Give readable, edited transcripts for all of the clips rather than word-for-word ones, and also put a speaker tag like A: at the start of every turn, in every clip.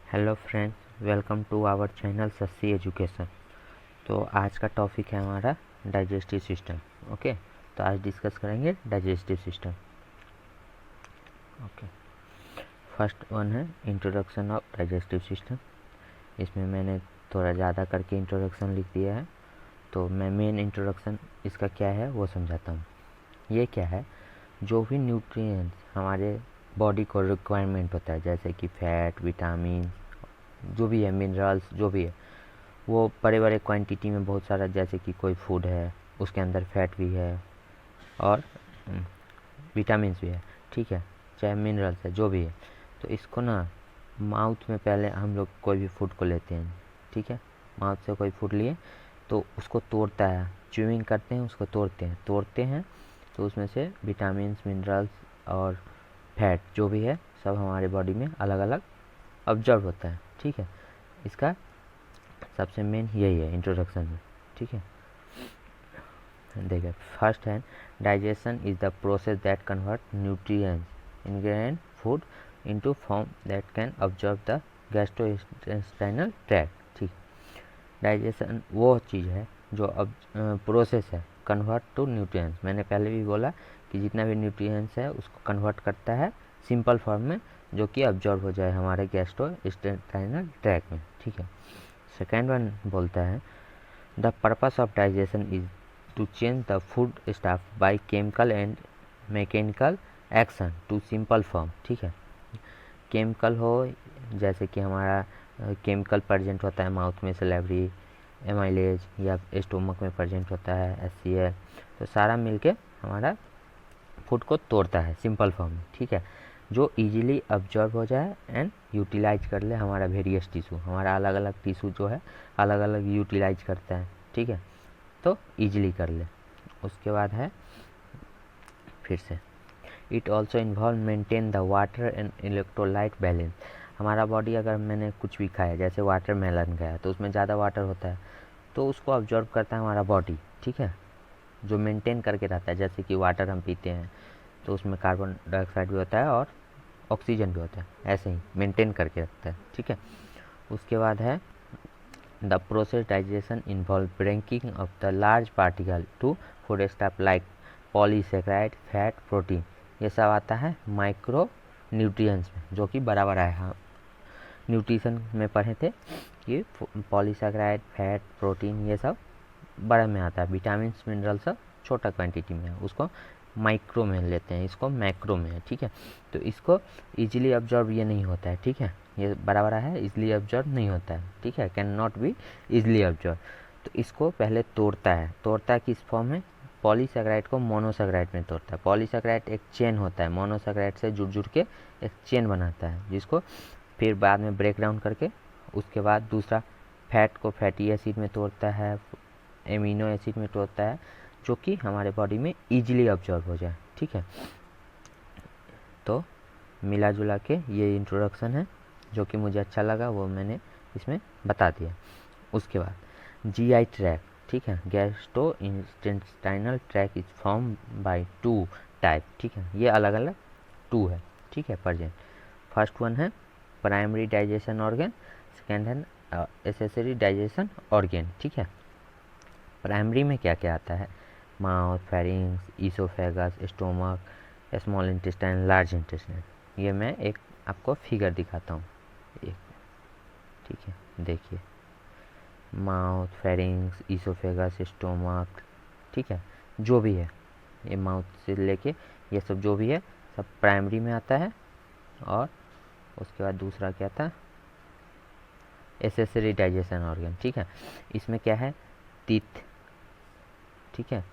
A: Hello friends, welcome to our channel सस्सी education. तो आज का टॉपिक है हमारा डाइजेस्टिव सिस्टम। ओके, तो आज डिस्कस करेंगे digestive system. Okay, first one है इंट्रोडक्शन ऑफ डाइजेस्टिव सिस्टम। इसमें मैंने थोड़ा ज़्यादा करके इंट्रोडक्शन लिख दिया है, तो मैं मेन इंट्रोडक्शन इसका क्या है वो समझाता हूँ। ये क्या है, जो भी न्यूट्रिएंट्स हमारे बॉडी को रिक्वायरमेंट होता है, जैसे कि फैट, विटामिन, जो भी है, मिनरल्स, जो भी है, वो बड़े बड़े क्वांटिटी में बहुत सारा, जैसे कि कोई फूड है उसके अंदर फैट भी है और विटामिन्स भी है, ठीक है, चाहे मिनरल्स है, जो भी है। तो इसको ना माउथ में पहले हम लोग कोई भी फूड को लेते हैं, ठीक है, माउथ से कोई फूड लिए तो उसको तोड़ता है, च्यूइंग करते हैं, उसको तोड़ते हैं तो उसमें से विटामिन्स, मिनरल्स और फैट जो भी है सब हमारे बॉडी में अलग अलग ऑब्जर्व होता है, ठीक है। इसका सबसे मेन यही है इंट्रोडक्शन में, ठीक है। देखिए, फर्स्ट है digestion is the process that convert nutrients ingredient food into form that can observe the gastrointestinal tract, ठीक। डाइजेशन वो चीज़ है जो अब प्रोसेस है कन्वर्ट टू न्यूट्रिएंट्स। मैंने पहले भी बोला कि जितना भी न्यूट्रिएंट्स है उसको कन्वर्ट करता है सिंपल फॉर्म में, जो कि ऑब्जर्व हो जाए हमारे गैस्ट्रोइंटेस्टाइनल ट्रैक्ट में, ठीक है। सेकेंड वन बोलता है the purpose of digestion is to change the food stuff by chemical and mechanical action to simple form, ठीक है। केमिकल हो, जैसे कि हमारा केमिकल प्रेजेंट होता है माउथ में, सेलेवरी, एमाइलेज, या स्टोमक में प्रेजेंट होता है HCl, तो सारा मिलके हमारा फूड को तोड़ता है सिंपल फॉर्म में, ठीक है, जो इजीली ऑब्जर्व हो जाए एंड यूटिलाइज कर ले हमारा वेरियस टिश्यू, हमारा अलग अलग टिश्यू जो है अलग अलग यूटिलाइज करता है, ठीक है, तो इजीली कर ले। उसके बाद है फिर से it also involve maintain the water and electrolyte balance. हमारा बॉडी, अगर मैंने कुछ भी खाया, जैसे वाटर मेलन खाया तो उसमें ज़्यादा वाटर होता है, तो उसको ऑब्जर्व करता है हमारा बॉडी, ठीक है, जो मेंटेन करके रहता है। जैसे कि वाटर हम पीते हैं तो उसमें कार्बन डाइऑक्साइड भी होता है और ऑक्सीजन भी होता है, ऐसे ही मेंटेन करके रखता है, ठीक है। उसके बाद है the process digestion involve breaking of the large particle to food stuff like polysaccharide, fat, protein. ये सब आता है माइक्रो न्यूट्रिएंट्स में, जो कि बड़ा बड़ा है। हाँ, न्यूट्रिशन में पढ़े थे कि पॉलीसेकेराइड, फैट, प्रोटीन ये सब बड़ा में आता है, विटामिन, मिनरल सब छोटा क्वांटिटी में है, उसको माइक्रो में लेते हैं, इसको मैक्रो में है, ठीक है। तो इसको इजीली ऑब्जर्व ये नहीं होता है, ठीक है, ये बड़ा बड़ा है, इजीली ऑब्जर्व नहीं होता है, ठीक है, can not be easily observe. तो इसको पहले तोड़ता है किस फॉर्म में, पॉलीसेकेराइड को मोनोसेकेराइड में तोड़ता है। पॉलीसेकेराइड एक चेन होता है, मोनोसेकेराइड से जुड़ जुड़ के एक चेन बनाता है, जिसको फिर बाद में ब्रेक डाउन करके उसके बाद दूसरा फैट को फैटी एसिड में तोड़ता है, एमिनो एसिड में तोड़ता है, जो कि हमारे बॉडी में इजीली ऑब्जर्व हो जाए, ठीक है। तो मिला जुला के ये इंट्रोडक्शन है, जो कि मुझे अच्छा लगा वो मैंने इसमें बता दिया। उसके बाद GI ट्रैक, ठीक है, gastrointestinal tract is form by 2 type, ठीक है, ये अलग अलग 2 है, ठीक है, प्रेजेंट। फर्स्ट वन है प्राइमरी डाइजेशन ऑर्गन, सेकेंड है एसेसरी डाइजेशन ऑर्गन, ठीक है। प्राइमरी में क्या क्या आता है, mouth, pharynx, oesophagus, stomach, small intestine, large intestine. ये मैं एक आपको फिगर दिखाता हूँ, एक, ठीक है, देखिए, माउथ, फेरिंग्स, ईसोफेगस, स्टोमक, ठीक है, जो भी है, ये माउथ से लेके ये सब जो भी है सब प्राइमरी में आता है। और उसके बाद दूसरा क्या था, एसेसरी डाइजेशन ऑर्गन, ठीक है। इसमें क्या है, टीथ, ठीक है,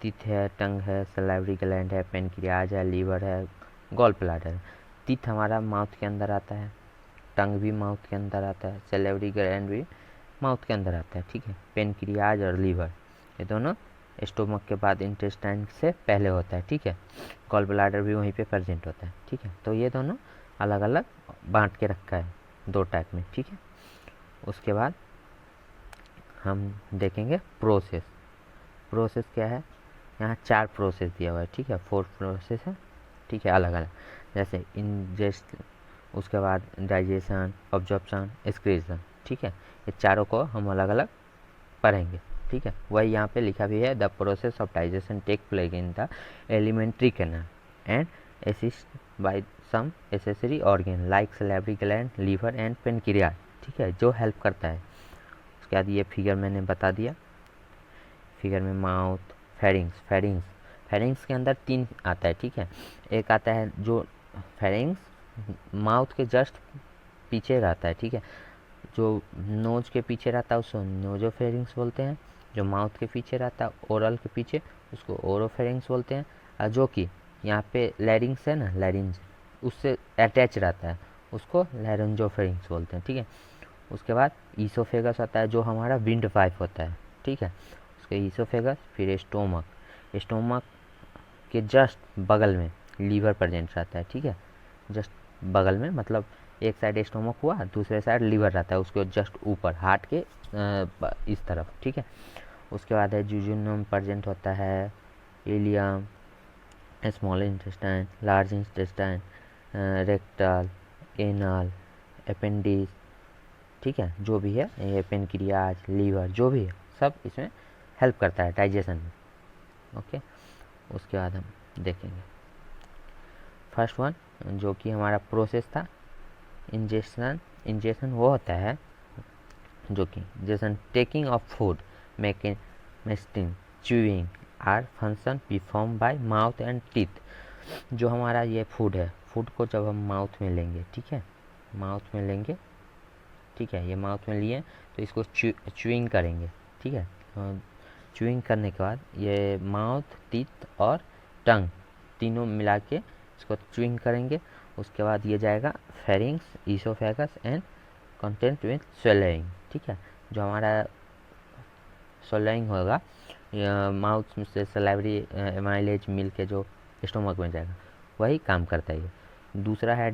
A: टीथ है, टंग है, सलाइवरी ग्लैंड है, पेनक्रियाज है, लीवर है, गॉल ब्लैडर है। टीथ हमारा माउथ के अंदर आता है, टंग भी माउथ के अंदर आता है, सलाइवरी ग्लैंड भी माउथ के अंदर आता है, ठीक है। पेनक्रियाज और लीवर ये दोनों स्टोमक के बाद इंटेस्टाइन से पहले होता है, ठीक है। गॉल ब्लैडर भी वहीं पे प्रेजेंट होता है, ठीक है। तो ये दोनों अलग अलग बांट के रखा है 2 टाइप में, ठीक है। उसके बाद हम देखेंगे प्रोसेस। प्रोसेस क्या है, यहाँ 4 प्रोसेस दिया हुआ है, ठीक है, 4 प्रोसेस है, ठीक है, अलग अलग, जैसे उसके बाद डाइजेशन, ऑब्जॉर्प्शन, एक्सक्रीशन, ठीक है। ये चारों को हम अलग अलग पढ़ेंगे, ठीक है। वही यहाँ पे लिखा भी है, the process of digestion take place in the alimentary canal and assist by some accessory organ like salivary gland, liver and pancreas, ठीक है, जो हेल्प करता है। उसके बाद ये फिगर मैंने बता दिया। फिगर में माउथ, फेरिंग्स के अंदर 3 आता है, ठीक है। एक आता है जो फेरिंग्स माउथ के जस्ट पीछे रहता है, ठीक है। जो नोज के पीछे रहता है उसको नोजोफेरिंग्स बोलते हैं। जो माउथ के पीछे रहता है, ओरल के पीछे, उसको ओरोफेरिंग्स बोलते हैं। और जो कि यहाँ पे लैरिंग्स है ना, लैरिंज उससे अटैच रहता है, उसको लैरिंजोफेरिंग्स बोलते हैं, ठीक है। उसके बाद ईसोफेगस आता है, जो हमारा विंड पाइप होता है, ठीक है। उसके ईसोफेगस, फिर स्टोमक के जस्ट बगल में लीवर प्रेजेंट रहता है, ठीक है। जस्ट बगल में मतलब एक साइड स्टोमक हुआ, दूसरे साइड लीवर रहता है, उसके जस्ट ऊपर हार्ट के इस तरफ, ठीक है। उसके बाद है जुजुनम प्रेजेंट होता है, ileum, small intestine, large intestine, rectal, anal, appendix, ठीक है। जो भी है ये पेनक्रियाज, लीवर, जो भी है सब इसमें हेल्प करता है डाइजेशन में, ओके। उसके बाद हम देखेंगे फर्स्ट वन, जो कि हमारा प्रोसेस था इंजेक्शन वो होता है जो कि जैसे टेकिंग ऑफ फूड, मेस्टिंग, chewing are function perform by mouth and teeth. जो हमारा ये फूड है, फूड को जब हम माउथ में लेंगे, ठीक है, माउथ में लेंगे, ठीक है, ये माउथ में लिए तो इसको च्यूइंग करेंगे, ठीक है। च्यूइंग करने के बाद ये माउथ, टीथ और टंग तीनों मिला के इसको च्यूइंग करेंगे। उसके बाद ये जाएगा pharynx, oesophagus and content with swelling, ठीक है। जो हमारा स्वेलिंग होगा माउथ से सलाइवरी एमाइलेज मिल के जो स्टोमक में जाएगा, वही काम करता है ये। दूसरा है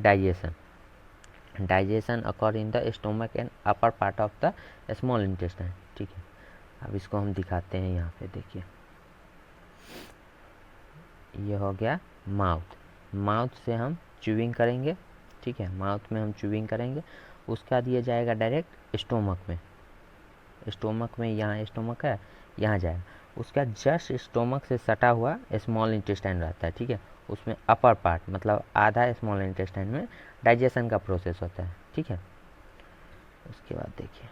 A: digestion occur in the stomach and upper part of the small intestine, ठीक है। अब इसको हम दिखाते हैं, यहाँ पे देखिए, ये हो गया माउथ से हम च्यूइंग करेंगे, ठीक है, माउथ में हम च्यूइंग करेंगे। उसके बाद ये जाएगा डायरेक्ट स्टोमक में यहाँ स्टोमक है, यहाँ जाएगा। उसका जस्ट स्टोमक से सटा हुआ स्मॉल इंटेस्टाइन रहता है, ठीक है। उसमें अपर पार्ट मतलब आधा स्मॉल इंटेस्टाइन में डाइजेशन का प्रोसेस होता है, ठीक है। उसके बाद देखिए,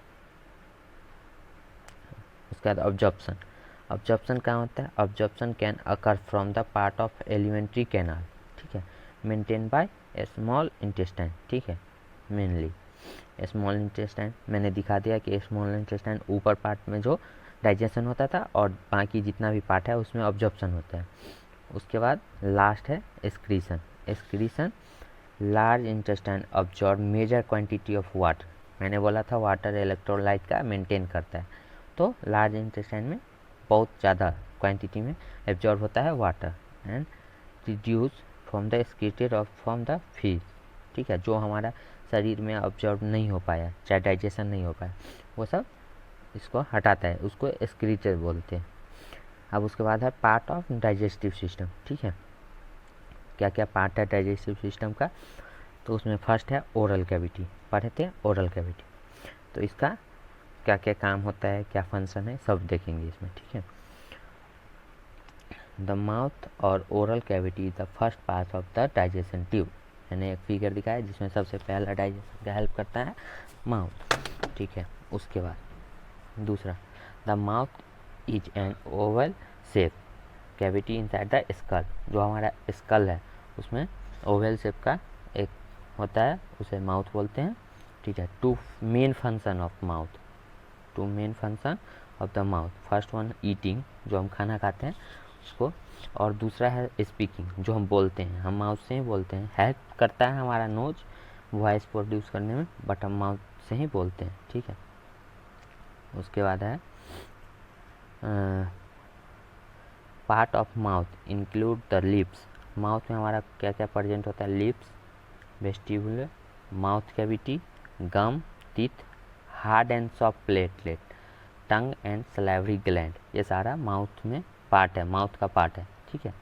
A: उसके बाद ऑब्जॉर्प्शन क्या होता है? Absorption can occur from the part of alimentary canal, ठीक है, मेंटेन बाय स्मॉल इंटेस्टाइन, ठीक है। मेनली स्मॉल इंटेस्टाइन मैंने दिखा दिया कि स्मॉल इंटेस्टाइन ऊपर पार्ट में जो डाइजेशन होता था और बाकी जितना भी पार्ट है उसमें ऑब्जॉर्प्शन होता है। उसके बाद लास्ट है excretion large intestine absorb major quantity of water. मैंने बोला था वाटर इलेक्ट्रोलाइट का मेंटेन करता है, तो लार्ज इंटेस्टाइन में बहुत ज़्यादा क्वांटिटी में एब्जॉर्ब होता है water and reduce from the excreted और फ्रॉम द फीड, ठीक है। जो हमारा शरीर में ऑब्जॉर्ब नहीं हो पाया, चाहे डाइजेशन नहीं हो पाया, वो सब इसको हटाता है, उसको एक्सक्रीटर बोलते हैं। अब उसके बाद है पार्ट ऑफ डाइजेस्टिव सिस्टम, ठीक है। क्या क्या पार्ट है डाइजेस्टिव सिस्टम का? तो उसमें फर्स्ट है ओरल कैविटी, पढ़े थे ओरल कैविटी, तो इसका क्या क्या काम होता है, क्या फंक्शन है, सब देखेंगे इसमें, ठीक है। द माउथ और oral cavity is the first part of the digestion tube. मैंने एक फिगर दिखाया जिसमें सबसे पहला डाइजेशन का हेल्प करता है माउथ, ठीक है। उसके बाद दूसरा, the mouth is an Oval shape cavity inside the skull. जो हमारा स्कल है उसमें ओवल शेप का एक होता है, उसे माउथ बोलते हैं, ठीक है। Two main function of mouth, first one eating, जो हम खाना खाते हैं उसको, और दूसरा है स्पीकिंग, जो हम बोलते हैं, हम माउथ से ही बोलते हैं। हेल्प करता है हमारा नोज वॉइस प्रोड्यूस करने में, बट हम माउथ से ही बोलते हैं, ठीक है। उसके बाद है part of mouth include the lips. Mouth में हमारा क्या क्या प्रेजेंट होता है? Lips, vestibular, mouth cavity, gum, teeth, hard and soft platelet, tongue and salivary gland. ये सारा माउथ में पार्ट है, माउथ का पार्ट है, ठीक है।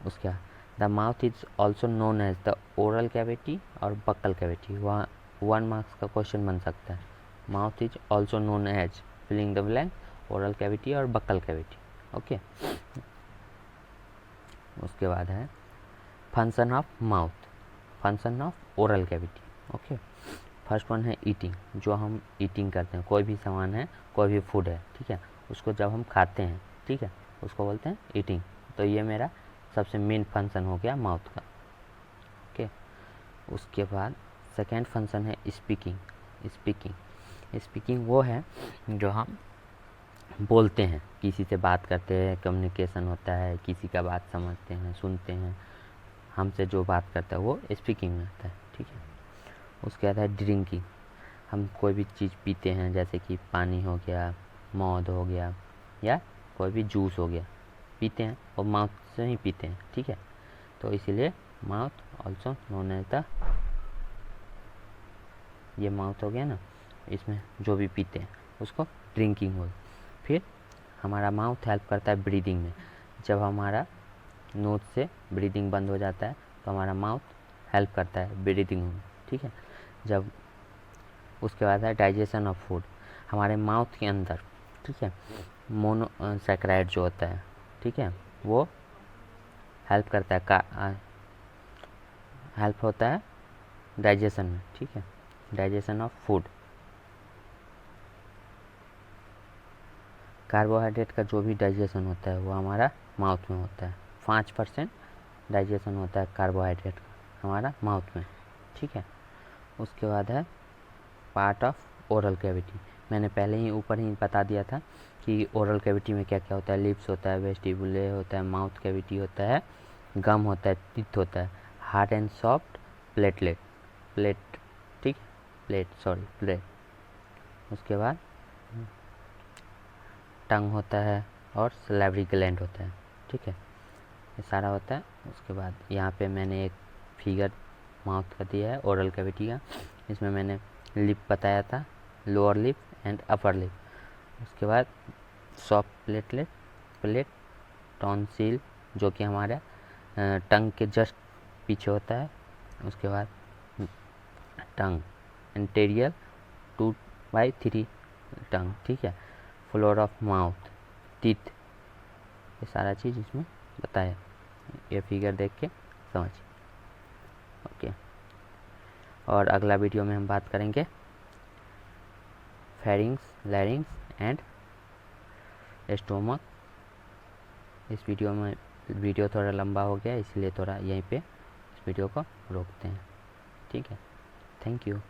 A: उसका the mouth is also known as the oral cavity और बक्कल कैविटी। वहाँ 1 मार्क्स का क्वेश्चन बन सकता है। Mouth is also known as, filling the blank, oral cavity और बक्कल कैविटी। ओके, उसके बाद है function of mouth, function of oral cavity. Okay, first one है ईटिंग। जो हम ईटिंग करते हैं, कोई भी सामान है, कोई भी फूड है, ठीक है, उसको जब हम खाते हैं, ठीक है, उसको बोलते हैं ईटिंग। तो ये मेरा सबसे मेन फंक्शन हो गया माउथ का। ओके, उसके बाद सेकेंड फंक्शन है स्पीकिंग। स्पीकिंग, स्पीकिंग वो है जो हम बोलते हैं, किसी से बात करते हैं, कम्युनिकेशन होता है, किसी का बात समझते हैं, सुनते हैं, हमसे जो बात करता है वो स्पीकिंग में आता है। ठीक है, उसके बाद है ड्रिंकिंग। हम कोई भी चीज़ पीते हैं, जैसे कि पानी हो गया, मौध हो गया, या कोई भी जूस हो गया, पीते हैं और माउथ से ही पीते हैं। ठीक है, तो इसीलिए mouth also known as the, ये माउथ हो गया ना, इसमें जो भी पीते हैं उसको ड्रिंकिंग हो। फिर हमारा माउथ हेल्प करता है ब्रीदिंग में। जब हमारा नोज से ब्रीदिंग बंद हो जाता है तो हमारा माउथ हेल्प करता है ब्रीदिंग में। ठीक है, जब उसके बाद है डाइजेशन ऑफ फूड। हमारे माउथ के अंदर, ठीक है, मोनोसैकेराइड जो होता है, ठीक है, वो हेल्प करता है, हेल्प होता है डाइजेशन में। ठीक है, डाइजेशन ऑफ फूड। कार्बोहाइड्रेट का जो भी डाइजेशन होता है वो हमारा माउथ में होता है। 5% डाइजेशन होता है कार्बोहाइड्रेट का हमारा माउथ में। ठीक है, उसके बाद है पार्ट ऑफ ओरल कैविटी। मैंने पहले ही ऊपर ही बता दिया था कि ओरल कैविटी में क्या क्या होता है। लिप्स होता है, वेस्टिबुले होता है, माउथ कैविटी होता है, गम होता है, टीथ होता है, हार्ड एंड सॉफ्ट प्लेट, ठीक, प्लेट। उसके बाद टंग होता है और सैलिवरी ग्लैंड होता है। ठीक है, ये सारा होता है। उसके बाद यहाँ पे मैंने एक फिगर माउथ का दिया है ओरल कैविटी का। इसमें मैंने लिप बताया था, lower lip and upper lip. उसके बाद सॉफ्ट प्लेट, टॉन्सिल जो कि हमारा टंग के जस्ट पीछे होता है। उसके बाद टंग, इंटीरियर 2/3 टंग। ठीक है, फ्लोर ऑफ माउथ, टीथ, ये सारा चीज़ इसमें बताया। ये फिगर देख के समझिए। ओके, और अगला वीडियो में हम बात करेंगे फेरिंग्स, लैरिंग्स एंड स्टोमक। इस वीडियो थोड़ा लंबा हो गया, इसलिए थोड़ा यहीं पे इस वीडियो को रोकते हैं। ठीक है, थैंक यू।